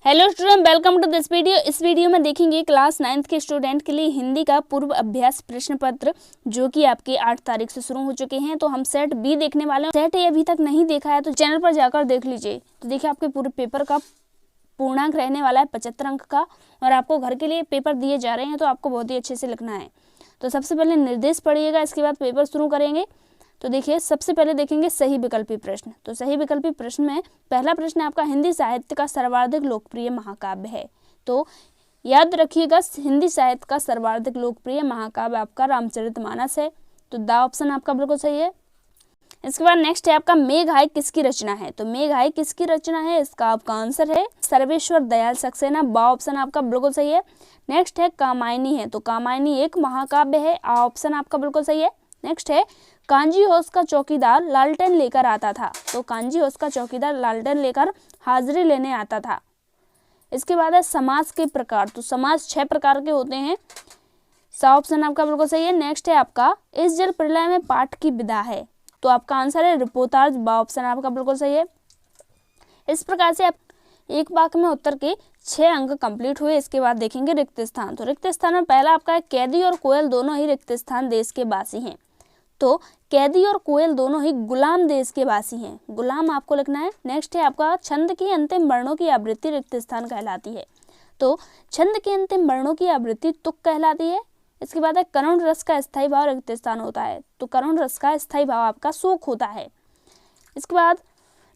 Hello student, welcome to this video. इस video में देखेंगे क्लास 9th के स्टूडेंट के लिए हिंदी का पूर्व अभ्यास प्रश्न पत्र जो कि आपके 8 तारीख से शुरू हो चुके हैं। तो हम सेट बी देखने वाले हैं। सेट ए अभी तक नहीं देखा है तो चैनल पर जाकर देख लीजिए। तो देखिए, आपके पूरे पेपर का पूर्णांक रहने वाला है 75 अंक का, और आपको घर के लिए पेपर दिए जा रहे हैं तो आपको बहुत ही अच्छे से लिखना है। तो सबसे पहले निर्देश पढ़िएगा, इसके बाद पेपर शुरू करेंगे। तो देखिए, सबसे पहले देखेंगे सही विकल्पी प्रश्न। तो सही विकल्पी प्रश्न में पहला प्रश्न आपका हिंदी साहित्य का सर्वाधिक लोकप्रिय महाकाव्य है। तो याद रखिएगा, हिंदी साहित्य का सर्वाधिक लोकप्रिय महाकाव्य आपका रामचरितमानस है। तो दा ऑप्शन आपका बिल्कुल सही है। इसके बाद नेक्स्ट है आपका मेघाय किसकी रचना है। तो मेघाय किसकी रचना है, इसका आपका आंसर है सर्वेश्वर दयाल सक्सेना। बा ऑप्शन आपका बिल्कुल सही है। नेक्स्ट है कामायनी है। तो कामायनी एक महाकाव्य है। आ ऑप्शन आपका बिल्कुल सही है। नेक्स्ट है कांजी होस का चौकीदार लालटेन लेकर आता था। तो कांजी होस का चौकीदार लालटेन लेकर हाजिरी लेने आता था। इसके बाद है समास के प्रकार। तो समास 6 प्रकार के होते हैं। सा ऑप्शन आपका बिल्कुल सही है। नेक्स्ट है आपका इस जल प्रलय में पाठ की विधा है। तो आपका आंसर है रिपोर्टाज। बा ऑप्शन आपका बिल्कुल सही है। इस प्रकार से आप एक वाक्य में उत्तर के 6 अंक कंप्लीट हुए। इसके बाद देखेंगे रिक्त स्थान। तो रिक्त स्थान में पहला आपका है कैदी और कोयल दोनों ही रिक्त स्थान देश के वासी हैं। तो कैदी और कोयल दोनों ही गुलाम देश के वासी हैं। गुलाम आपको लिखना है। नेक्स्ट है आपका छंद की अंतिम वर्णों की आवृत्ति रिक्त स्थान कहलाती है। तो छंद के अंतिम वर्णों की आवृत्ति तुक कहलाती है। इसके बाद है करुण रस का स्थायी भाव रिक्त स्थान होता है। तो करुण रस का स्थायी भाव आपका शोक होता है। इसके बाद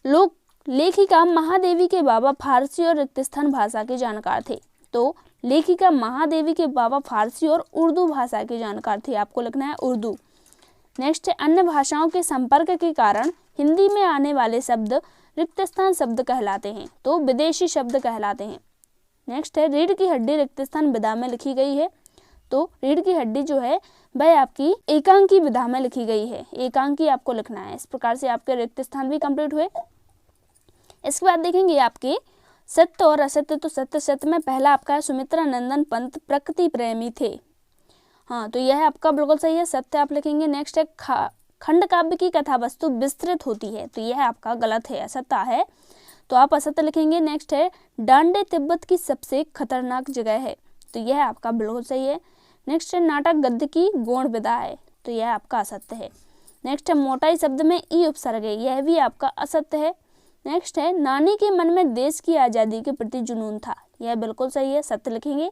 लोक लेखिका महादेवी के बाबा फारसी और रिक्त स्थान भाषा के जानकार थे। तो लेखिका महादेवी के बाबा फारसी और उर्दू भाषा के जानकार थे। आपको लिखना है उर्दू। नेक्स्ट है अन्य भाषाओं के संपर्क के कारण हिंदी में आने वाले शब्द रिक्त स्थान शब्द कहलाते हैं। तो विदेशी शब्द कहलाते हैं। नेक्स्ट है रीढ़ की हड्डी रिक्त स्थान विधा में लिखी गई है। तो रीढ़ की हड्डी जो है वह आपकी एकांकी विधा में लिखी गई है। एकांकी आपको लिखना है। इस प्रकार से आपके रिक्त स्थान भी कंप्लीट हुए। इसके बाद देखेंगे आपके सत्य और असत्य। तो सत्य में पहला आपका है सुमित्रा नंदन पंत प्रकृति प्रेमी थे। हाँ, तो यह आपका बिल्कुल सही है। सत्य आप लिखेंगे। नेक्स्ट है खंड काव्य की कथा वस्तु विस्तृत होती है। तो यह आपका गलत है, असत्य है। तो आप असत्य लिखेंगे। नेक्स्ट है डांडे तिब्बत की सबसे खतरनाक जगह है। तो यह आपका बिल्कुल सही है। नेक्स्ट है नाटक गद्य की गौण विधा है। तो यह आपका असत्य है। नेक्स्ट है मोटाई शब्द में ई उपसर्ग है। यह भी आपका असत्य है। नेक्स्ट है नानी के मन में देश की आज़ादी के प्रति जुनून था। यह बिल्कुल सही है, सत्य लिखेंगे।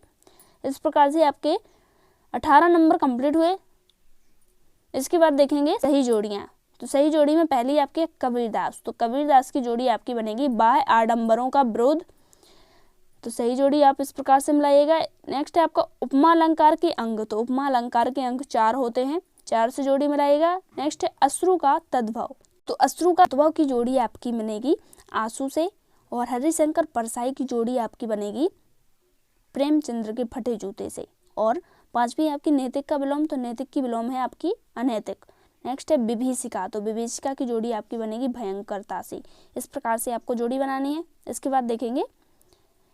इस प्रकार से आपके 18 नंबर कंप्लीट हुए। इसके बाद देखेंगे सही जोड़ियाँ। तो सही जोड़ी में पहली आपके कबीरदास। तो कबीरदास की जोड़ी आपकी बनेगी बाह्य आडंबरों का विरोध। तो सही जोड़ी आप इस प्रकार से मिलाइएगा। नेक्स्ट है आपका उपमा अलंकार के अंग। तो उपमा अलंकार के अंग 4 होते हैं, 4 से जोड़ी मिलाइएगा। नेक्स्ट है अश्रु का तद्भव। तो अश्रु का तद्भव की जोड़ी आपकी बनेगी आंसू से। और हरिशंकर परसाई की जोड़ी आपकी बनेगी प्रेमचंद्र के फटे जूते से। और 5वीं आपकी नैतिक का विलोम। तो नैतिक की विलोम है आपकी अनैतिक। नेक्स्ट है विभीषिका। तो विभीषिका की जोड़ी आपकी बनेगी भयंकरता से। इस प्रकार से आपको जोड़ी बनानी है। इसके बाद देखेंगे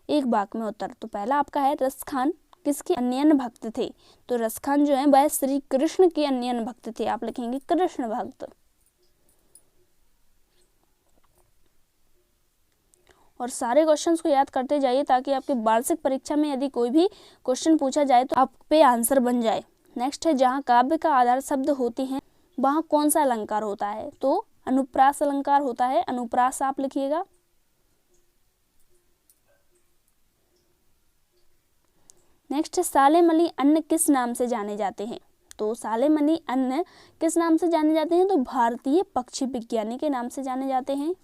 एक वाक्य में उत्तर। तो पहला आपका है रसखान किसके अन्यन भक्त थे। तो रसखान जो है वह श्री कृष्ण के अन्यन भक्त थे। आप लिखेंगे कृष्ण भक्त। और सारे क्वेश्चंस को याद करते जाइए ताकि आपके वार्षिक परीक्षा में यदि कोई भी क्वेश्चन पूछा जाए तो आप पे आंसर बन जाए। नेक्स्ट है जहाँ काव्य का आधार शब्द होते हैं वहाँ कौन सा अलंकार होता है। तो अनुप्रास अलंकार होता है। अनुप्रास आप लिखिएगा। नेक्स्ट है सालेम अली अन्य किस नाम से जाने जाते हैं। तो सालेम अली अन्य किस नाम से जाने जाते हैं। तो भारतीय पक्षी विज्ञानी के नाम से जाने जाते हैं।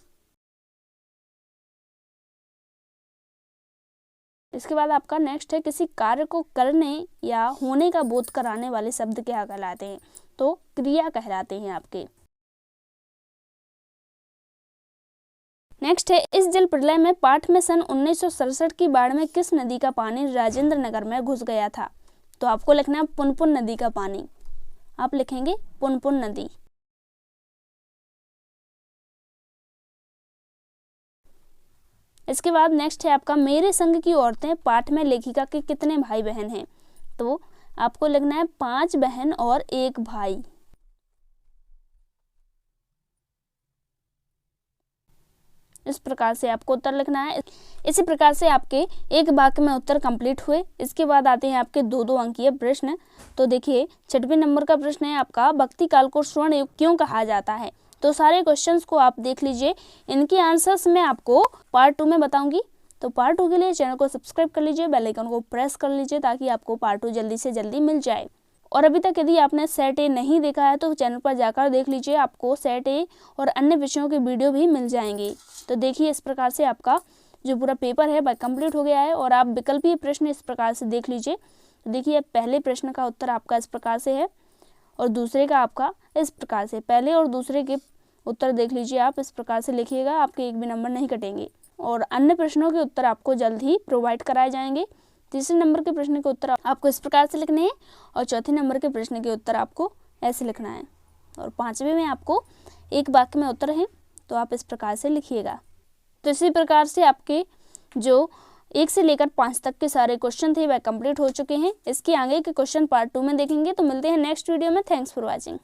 इसके बाद आपका नेक्स्ट है किसी कार्य को करने या होने का बोध कराने वाले शब्द क्या कहलाते हैं। तो क्रिया कहलाते हैं आपके। नेक्स्ट है इस जल प्रलय में पाठ में सन 1967 की बाढ़ में किस नदी का पानी राजेंद्र नगर में घुस गया था। तो आपको लिखना है पुनपुन नदी का पानी। आप लिखेंगे पुनपुन नदी। इसके बाद नेक्स्ट है आपका मेरे संग की औरतें पाठ में लेखिका के कितने भाई बहन हैं। तो आपको लिखना है 5 बहन और 1 भाई। इस प्रकार से आपको उत्तर लिखना है। इसी प्रकार से आपके एक वाक्य में उत्तर कंप्लीट हुए। इसके बाद आते हैं आपके 2-2 अंकीय प्रश्न। तो देखिए 6वें नंबर का प्रश्न है आपका, भक्ति काल को स्वर्ण युग क्यों कहा जाता है। तो सारे क्वेश्चंस को आप देख लीजिए, इनके आंसर्स मैं आपको पार्ट 2 में बताऊंगी। तो पार्ट 2 के लिए चैनल को सब्सक्राइब कर लीजिए, बेल आइकन को प्रेस कर लीजिए ताकि आपको पार्ट 2 जल्दी से जल्दी मिल जाए। और अभी तक यदि आपने सेट ए नहीं देखा है तो चैनल पर जाकर देख लीजिए, आपको सेट ए और अन्य विषयों की वीडियो भी मिल जाएंगी। तो देखिए इस प्रकार से आपका जो पूरा पेपर है वह कंप्लीट हो गया है। और आप विकल्पीय प्रश्न इस प्रकार से देख लीजिए। तो देखिए पहले प्रश्न का उत्तर आपका इस प्रकार से है और दूसरे का आपका इस प्रकार से। पहले और दूसरे के उत्तर देख लीजिए, आप इस प्रकार से लिखिएगा, आपके एक भी नंबर नहीं कटेंगे। और अन्य प्रश्नों के उत्तर आपको जल्द ही प्रोवाइड कराए जाएंगे। तीसरे नंबर के प्रश्न के उत्तर आपको इस प्रकार से लिखने हैं और चौथे नंबर के प्रश्न के उत्तर आपको ऐसे लिखना है। और 5वें में आपको एक वाक्य में उत्तर है, तो आप इस प्रकार से लिखिएगा। तो इसी प्रकार से आपके जो 1 से लेकर 5 तक के सारे क्वेश्चन थे वह कंप्लीट हो चुके हैं। इसके आगे के क्वेश्चन पार्ट 2 में देखेंगे। तो मिलते हैं नेक्स्ट वीडियो में। Thanks for watching.